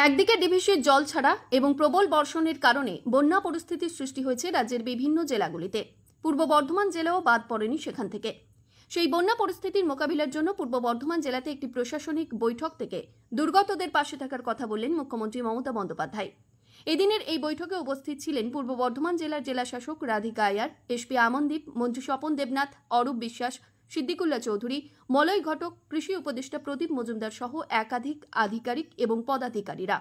একদিকে ডিভিসির জল ছাড়া এবং প্রবল বর্ষণের কারণে বন্যা পরিস্থিতির সৃষ্টি হয়েছে রাজ্যের বিভিন্ন জেলাগুলিতে। পূর্ব বর্ধমান জেলাও বাদ পড়েনি সেখান থেকে। সেই বন্যা পরিস্থিতির মোকাবিলার জন্য পূর্ব বর্ধমান জেলাতে একটি প্রশাসনিক বৈঠক থেকে দুর্গতদের পাশে থাকার কথা বললেন মুখ্যমন্ত্রী মমতা বন্দ্যোপাধ্যায়। এদিনের এই বৈঠকে উপস্থিত ছিলেন পূর্ব বর্ধমান জেলার জেলাশাসক রাধিকা আয়ার, এসপি আমনদীপ, মন্ত্রী স্বপন দেবনাথ, অরূপ বিশ্বাস, সিদ্দিকুল্লাহ চৌধুরী, মলয় ঘটক, কৃষি উপদেষ্টা প্রদীপ মজুমদার সহ একাধিক আধিকারিক এবং পদাধিকারীরা।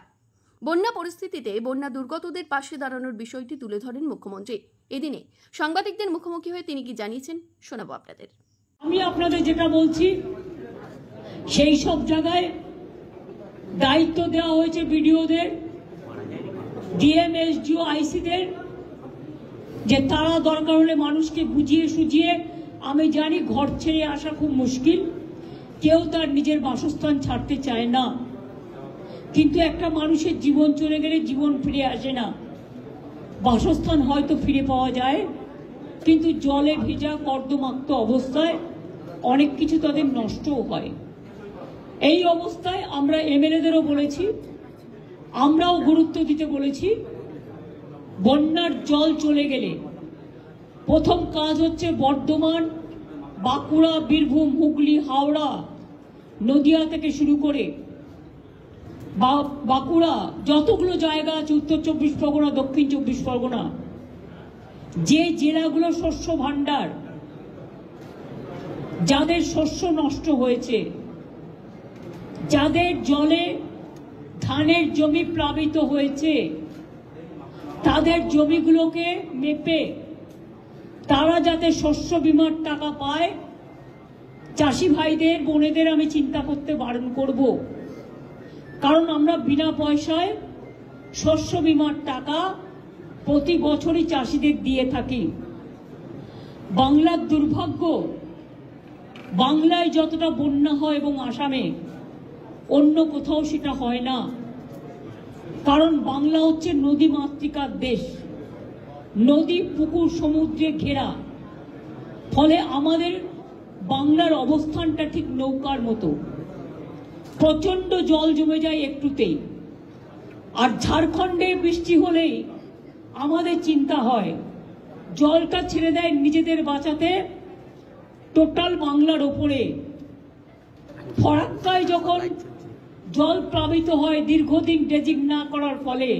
বন্যা পরিস্থিতিতে বন্যা দুর্গতদের পাশে দাঁড়ানোর বিষয়টি তুলে ধরেন মুখ্যমন্ত্রী। এদিনে সাংবাদিকদের মুখোমুখি হয়ে তিনি কি জানিয়েছেন শোনাবো আপনাদের। আমি আপনাদের যেটা বলছি, সেই সব জায়গায় দায়িত্ব দেওয়া হয়েছে বিডিওদের, ডিএম, এসডিও, আইসিদের, যে তারা দরকার হলে মানুষকে বুঝিয়ে সুঝিয়ে, আমি জানি ঘর ছেড়ে আসা খুব মুশকিল, কেউ তার নিজের বাসস্থান ছাড়তে চায় না, কিন্তু একটা মানুষের জীবন চলে গেলে জীবন ফিরে আসে না। বাসস্থান হয়তো ফিরে পাওয়া যায়, কিন্তু জলে ভেজা কর্দমাক্ত অবস্থায় অনেক কিছু তাদের নষ্টও হয়। এই অবস্থায় আমরা এমএলএদেরও বলেছি, আমরাও গুরুত্ব দিতে বলেছি। বন্যার জল চলে গেলে প্রথম কাজ হচ্ছে বর্ধমান, বাঁকুড়া, বীরভূম, হুগলি, হাওড়া, নদিয়া থেকে শুরু করে বাঁকুড়া, যতগুলো জায়গা আছে, উত্তর 24 পরগনা, দক্ষিণ 24 পরগনা, যে জেলাগুলো শস্য ভাণ্ডার, যাদের শস্য নষ্ট হয়েছে, যাদের জলে ধানের জমি প্লাবিত হয়েছে, তাদের জমিগুলোকে মেপে তারা যাতে শস্য বীমার টাকা পায়, চাষি ভাইদের, বোনেদের আমি চিন্তা করতে বারণ করব। কারণ আমরা বিনা পয়সায় শস্য বীমার টাকা প্রতি বছরই চাষিদের দিয়ে থাকি। বাংলার দুর্ভাগ্য, বাংলায় যতটা বন্যা হয় এবং আসামে অন্য কোথাও সেটা হয় না। কারণ বাংলা হচ্ছে নদী মাতৃকার দেশ, নদী, পুকুর, সমুদ্রে ঘেরা। ফলে আমাদের বাংলার অবস্থানটা ঠিক নৌকার মতো, প্রচন্ড জল জমে যায় একটুতেই। আর ঝাড়খণ্ডে বৃষ্টি হলেই আমাদের চিন্তা হয়, জলটা ছেড়ে দেয় নিজেদের বাঁচাতে টোটাল বাংলার ওপরে। ফরাক্কায় যখন জল প্লাবিত হয় দীর্ঘদিন ড্রেজিং না করার ফলে,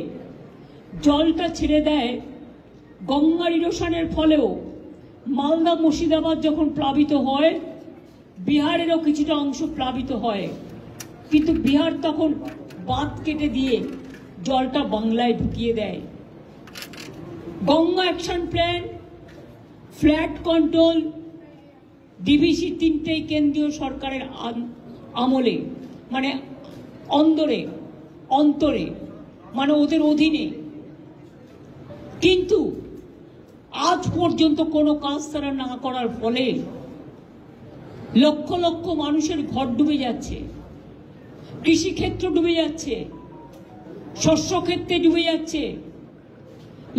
জলটা ছেড়ে দেয় গঙ্গার ইরোশনের ফলেও। মালদা, মুর্শিদাবাদ যখন প্লাবিত হয়, বিহারেরও কিছুটা অংশ প্লাবিত হয়, কিন্তু বিহার তখন বাঁধ কেটে দিয়ে জলটা বাংলায় ঢুকিয়ে দেয়। Ganga action plan, flat control, DVC তিনটেই কেন্দ্রীয় সরকারের আমলে, মানে অন্তরে, মানে ওদের অধীনে। কিন্তু আজ পর্যন্ত কোনো কাজ তারা না করার ফলে লক্ষ লক্ষ মানুষের ঘর ডুবে যাচ্ছে, কৃষিক্ষেত্র ডুবে যাচ্ছে, শস্য ক্ষেত্রে ডুবে যাচ্ছে।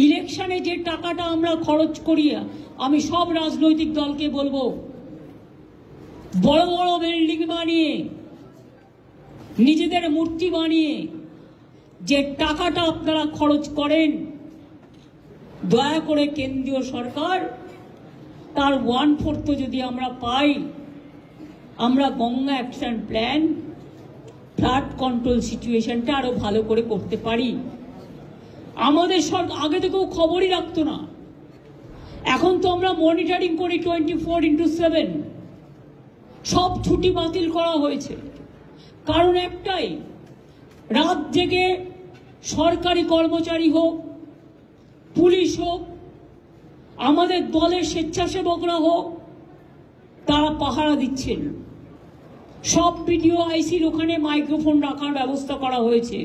ইলেকশনে যে টাকাটা আমরা খরচ করি, আমি সব রাজনৈতিক দলকে বলবো, বড় বড় বিল্ডিং বানিয়ে, নিজেদের মূর্তি বানিয়ে যে টাকাটা আপনারা খরচ করেন, দয়া করে কেন্দ্রীয় সরকার তার 1/4 যদি আমরা পাই, আমরা Ganga action plan, flood control সিচুয়েশনটা আরো ভালো করে করতে পারি। আমাদের সরকার আগে তো কেউ খবরই রাখতো না, এখন তো আমরা মনিটরিং করি 24x7। সব ছুটি বাতিল করা হয়েছে, কারণ একটাই, রাত জেগে সরকারি কর্মচারী হোক, পুলিশ হোক, আমাদের দলের স্বেচ্ছাসেবকরা হোক, তারা পাহারা দিচ্ছেন। সব বিডিও, আইসির ওখানে মাইক্রোফোন রাখার ব্যবস্থা করা হয়েছে।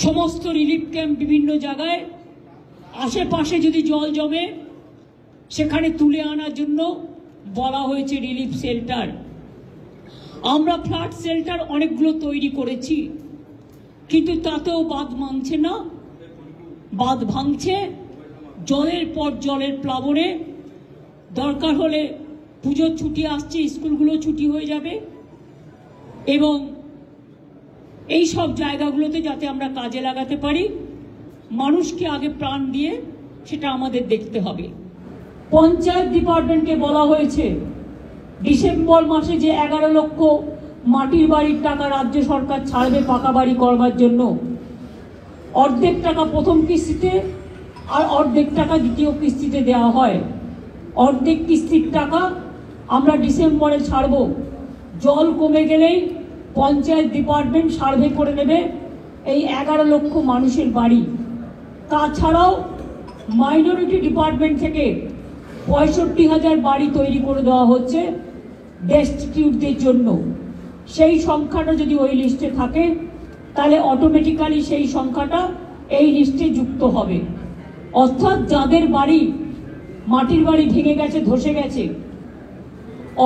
সমস্ত রিলিফ ক্যাম্প বিভিন্ন জায়গায়, আশেপাশে যদি জল জমে সেখানে তুলে আনার জন্য বলা হয়েছে রিলিফ শেল্টার। আমরা ফ্লাড শেল্টার অনেকগুলো তৈরি করেছি, কিন্তু তাতেও বাঁধ মানছে না, বাঁধ ভাঙছে জলের পর জলের প্লাবনে। দরকার হলে পুজোর ছুটি আসছে, স্কুলগুলো ছুটি হয়ে যাবে এবং এই সব জায়গাগুলোতে যাতে আমরা কাজে লাগাতে পারি, মানুষকে আগে প্রাণ দিয়ে সেটা আমাদের দেখতে হবে। পঞ্চায়েত ডিপার্টমেন্টকে বলা হয়েছে ডিসেম্বর মাসে যে 11 লক্ষ মাটির বাড়ির টাকা রাজ্য সরকার ছাড়বে পাকা বাড়ি করবার জন্য, অর্ধেক টাকা প্রথম কিস্তিতে আর অর্ধেক টাকা দ্বিতীয় কিস্তিতে দেওয়া হয়। অর্ধেক কিস্তির টাকা আমরা ডিসেম্বরে ছাড়ব। জল কমে গেলেই পঞ্চায়েত ডিপার্টমেন্ট সার্ভে করে নেবে এই 11 লক্ষ মানুষের বাড়ি। তাছাড়াও মাইনরিটি ডিপার্টমেন্ট থেকে 65,000 বাড়ি তৈরি করে দেওয়া হচ্ছে ডেস্টিটিউটদের জন্য। সেই সংখ্যাটা যদি ওই লিস্টে থাকে তাহলে অটোমেটিক্যালি সেই সংখ্যাটা এই লিস্টে যুক্ত হবে। অর্থাৎ যাদের বাড়ি মাটির বাড়ি ভেঙে গেছে, ধসে গেছে,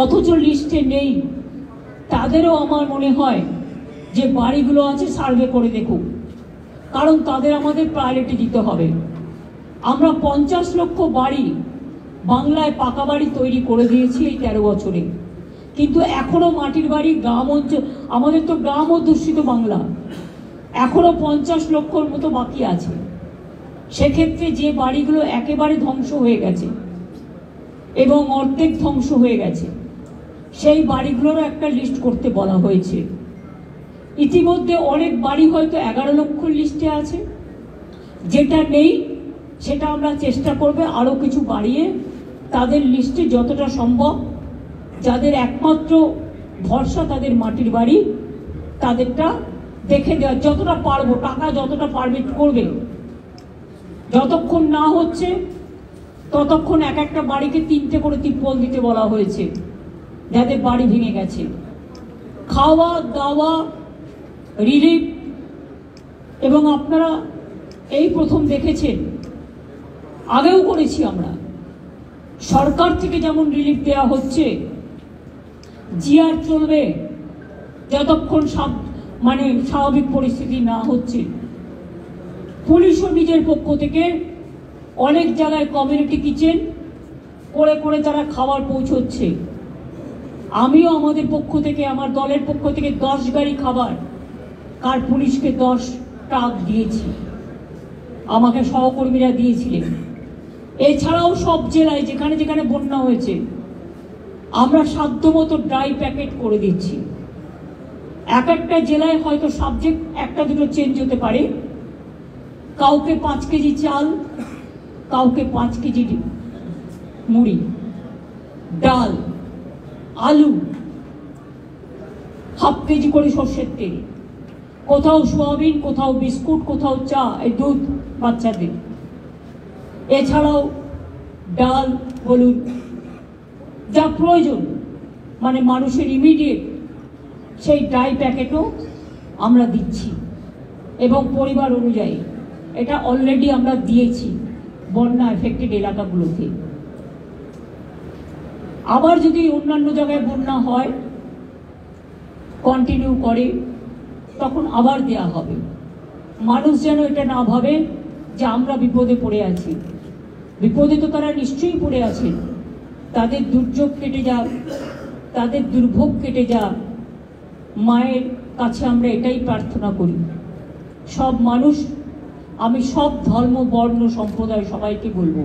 অথচ লিস্টে নেই, তাদেরও আমার মনে হয় যে বাড়িগুলো আছে সার্ভে করে দেখুক, কারণ তাদের আমাদের প্রায়োরিটি দিতে হবে। আমরা 50 লক্ষ বাড়ি বাংলায় পাকা বাড়ি তৈরি করে দিয়েছি এই 13 বছরে, কিন্তু এখনো মাটির বাড়ি গ্রাম অঞ্চল, আমাদের তো গ্রাম অধ্যুষিত বাংলা, এখনো 50 লক্ষর মতো বাকি আছে। সেক্ষেত্রে যে বাড়িগুলো একেবারে ধ্বংস হয়ে গেছে এবং অর্ধেক ধ্বংস হয়ে গেছে, সেই বাড়িগুলোরও একটা লিস্ট করতে বলা হয়েছে। ইতিমধ্যে অনেক বাড়ি হয়তো 11 লক্ষ লিস্টে আছে, যেটা নেই সেটা আমরা চেষ্টা করবে আরো কিছু বাড়িয়ে তাদের লিস্টে যতটা সম্ভব, যাদের একমাত্র ভরসা তাদের মাটির বাড়ি, তাদেরটা দেখে দেওয়া যতটা পারবো, টাকা যতটা পারবে করবে। যতক্ষণ না হচ্ছে ততক্ষণ এক একটা বাড়িকে 3টে করে তিরপল দিতে বলা হয়েছে যাদের বাড়ি ভেঙে গেছে। খাওয়া দাওয়া, রিলিফ, এবং আপনারা এই প্রথম দেখেছেন, আগেও করেছি আমরা, সরকার থেকে যেমন রিলিফ দেওয়া হচ্ছে, জিআর চলবে যতক্ষণ স্বাভাবিক পরিস্থিতি না হচ্ছে। পুলিশও নিজের পক্ষ থেকে অনেক জায়গায় কমিউনিটি কিচেন করে করে তারা খাবার পৌঁছচ্ছে। আমিও আমাদের পক্ষ থেকে, আমার দলের পক্ষ থেকে 10 গাড়ি খাবার কার পুলিশকে 10 ট্রাক দিয়েছি, আমাকে সহকর্মীরা দিয়েছিলেন। এছাড়াও সব জেলায় যেখানে যেখানে বন্যা হয়েছে আমরা সাধ্যমতো ড্রাই প্যাকেট করে দিচ্ছি। এক একটা জেলায় হয়তো সাবজেক্ট একটা দুটো চেঞ্জ হতে পারে, কাউকে 5 কেজি চাল, কাউকে 5 কেজি মুড়ি, ডাল, আলু, হাফ কেজি করে সর্ষের তেল, কোথাও সোয়াবিন, কোথাও বিস্কুট, কোথাও চা, এই দুধ বাচ্চাদের। এছাড়াও ডাল, হলুদ, যা প্রয়োজন মানুষের ইমিডিয়েট, সেই ড্রাই প্যাকেটও আমরা দিচ্ছি এবং পরিবার অনুযায়ী এটা অলরেডি আমরা দিয়েছি বন্যা এফেক্টেড এলাকাগুলোতে। আবার যদি অন্যান্য জায়গায় বন্যা হয়, কন্টিনিউ করে, তখন আবার দেয়া হবে। মানুষ যেন এটা না ভাবে যে আমরা বিপদে পড়ে আছি। বিপদে তো তারা নিশ্চয়ই পড়ে আছে, তাদের দুর্যোগ কেটে যাক, তাদের দুর্ভোগ কেটে যাক, মায়ের কাছে আমরা এটাই প্রার্থনা করি। সব মানুষ, আমি সব ধর্ম, বর্ণ, সম্প্রদায় সবাইকে বলবো,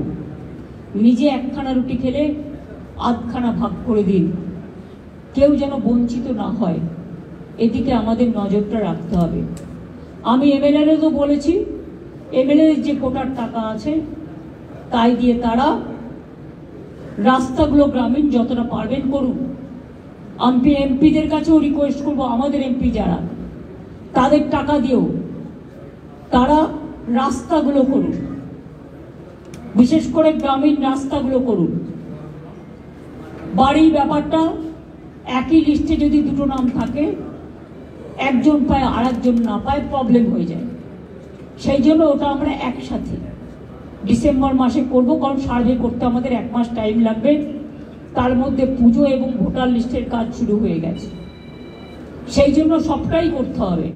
নিজে একখানা রুটি খেলে 8খানা ভাগ করে দিন, কেউ যেন বঞ্চিত না হয়, এদিকে আমাদের নজরটা রাখতে হবে। আমি এমএলএরও বলেছি, এমএলএর যে কোটার টাকা আছে তাই দিয়ে তারা রাস্তাগুলো গ্রামীণ যতটা পারবেন করুন। আমি এমপিদের কাছেও রিকোয়েস্ট করবো, আমাদের এমপি যারা, তাদের টাকা দিয়েও তারা রাস্তাগুলো করুন, বিশেষ করে গ্রামীণ রাস্তাগুলো করুন। বাড়ির ব্যাপারটা একই লিস্টে যদি 2টো নাম থাকে, একজন পায় আর একজন না পায়, প্রবলেম হয়ে যায়। সেই জন্য ওটা আমরা একসাথে ডিসেম্বর মাসে করব, কারণ সার্ভে করতে আমাদের 1 মাস টাইম লাগবে। তার মধ্যে পুজো এবং ভোটার লিস্টের কাজ শুরু হয়ে গেছে, সেই জন্য সবটাই করতে হবে।